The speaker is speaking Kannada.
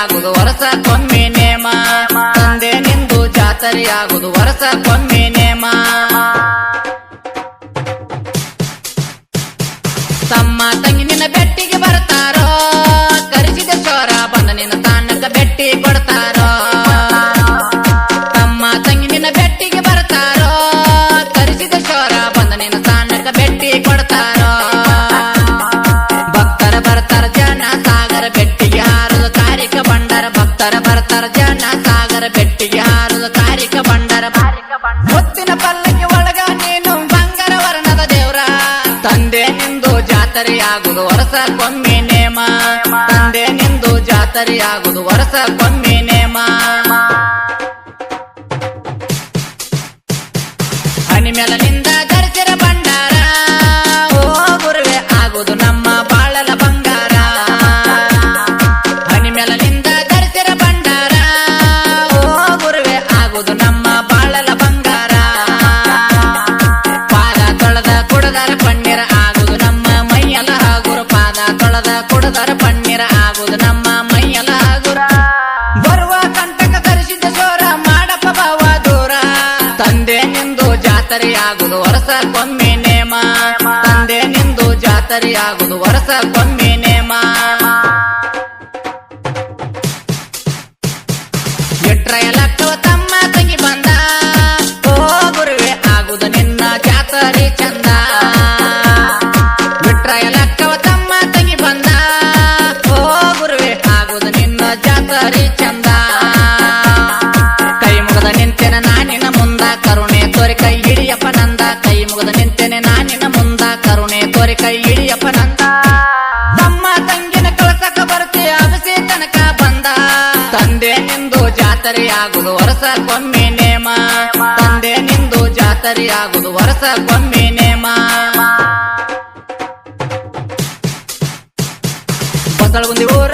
ಜಾತರೆಯಾಗುವುದು ವರ್ಷಕ್ಕೊಮ್ಮೆ ನೇಮ ತಂದೆ ನಿಂದು ಜಾತರೆಯಾಗುವುದು ವರ್ಷಕ್ಕೊಮ್ಮೆ ನೇಮ ತಮ್ಮ ತಂಗಿ ನಿನ್ನ ಬೆಟ್ಟಿಗೆ ಬರ್ತಾರೋ ಕರೆಸಿದ ಚೋರ ಬಂದ ನಿನ್ನ ತಾನಕ ಬೆಟ್ಟಿ ಕೊಡ್ತಾರೋ ತಮ್ಮ ತಂಗಿ ನಿನ್ನ ಬೆಟ್ಟಿಗೆ ಬರ್ತಾರೋ ಕರೆಸಿದ ಚೋರ ಬಂದ ನಿನ್ನ ತಾನಕ ಬೆಟ್ಟಿ ಕೊಡ್ತಾರೋ ಭಕ್ತರ ಬರ್ತಾರ ಜನ ಸಾಗರ ಬೆಟ್ಟಿಗೆ ಹಾರುದು ಕಾರಿಕ ಬಂಡರ ಭಕ್ತರ ಬರ್ತಾರ ಜನ ಸಾಗರ ಬೆಟ್ಟಿಗೆ ಹಾರುದು ಕಾರಿಕ ಬಂಡರ ಮುತ್ತಿನ ಪಲ್ಲಕ್ಕಿ ಒಳಗ ನೀನು ಬಂಗಾರ ವರ್ಣದ ದೇವ್ರ ತಂದೆ ನಿಂದು ಜಾತರೆಯಾಗುವುದು ವರ್ಷಕ್ಕೊಮ್ಮೆ ನೇಮ ತಂದೆ ನಿಂದು ಜಾತರೆಯಾಗುವುದು ವರ್ಷಕ್ಕೊಮ್ಮೆ ನೇಮ ಹನಿ ಮೇಲನಿಂದ ಧರಿಸಿರ ಬಂಡಾರ ಓ ಗುರುವೆ ಆಗುವುದು ನಮ್ಮ ಬಾಳಲ ಬಂಗಾರ ಹನಿ ಮೇಲನಿಂದ ಧರಿಸಿರ ಬಂಡಾರ ಓ ಗುರುವೆ ಆಗುವುದು ನಮ್ಮ ಬಾಳಲ ಬಂಗಾರ ಪಾದ ತೊಳೆದ ಕುಡದರ ಪನ್ನೀರ ಆಗುವುದು ನಮ್ಮ ಮೈಯಲ ಹಗುರು ಪಾದ ತೊಳೆದ ಕುಡದರ ಪನ್ನೀರ ಆಗುವುದು ನಮ್ಮ ಮೈಯಲ ಹಗುರ ಬರುವ ಕಂಟಕ ಧರಿಸಿದ ಚೋರ ಮಾಡಪ್ಪ ಭಾವ ದೂರ ತಂದೆ ನಿಂದು ಜಾತರೆಯಾಗುವುದು ವರ್ಷಕ್ಕೊಮ್ಮೆ ನೇಮ ತಂದೆ ನಿಂದು ಜಾತರೆಯಾಗುವುದು ವರ್ಷಕ್ಕೊಮ್ಮೆ ನೇಮ ಎಟ್ರಯ ಲಕ್ಕವ ತಮ್ಮ ತಂಗಿ ಬಂದ ಓ ಗುರುವೆ ಆಗುವುದು ನಿನ್ನ ಜಾತರೆ ಚಂದ ಬಿಟ್ರಯ ಲಕ್ಕವ ತಮ್ಮ ತಂಗಿ ಬಂದ ಓ ಗುರುವೆ ಆಗುವುದು ನಿನ್ನ ಜಾತರೆ ಚಂದ ಕೈ ಮುಗದ ನಿಂತೆನ ನಾನಿನ ಮುಂದ ಕರುಣೆ ತೋರಿ ಕೈ ಹಿಡಿಯಪ್ಪ ನಂದ ಕೈ ಮುಗದ ನಿಂತೆನೆ ನಾನಿನ ಮುಂದ ಕರುಣೆ ತೋರಿ ಕೈ ಹಿಡಿಯಪ್ಪ ನಂದ ತಮ್ಮ ತಂಗಿನ ಕಳಸಕ ಬರುತ್ತೆ ಅಗಸಿ ತನಕ ಬಂದ ತಂದೆ ನಿಂದು ಜಾತರೆಯಾಗುವುದು ವರ್ಷಕ್ಕೊಮ್ಮೆ ನೇಮ ತಂದೆ ನಿಂದು ಜಾತರೆಯಾಗುವುದು ವರ್ಷಕ್ಕೊಮ್ಮೆ ನೇಮ ಬಸಳಗುಂದಿ ಊರ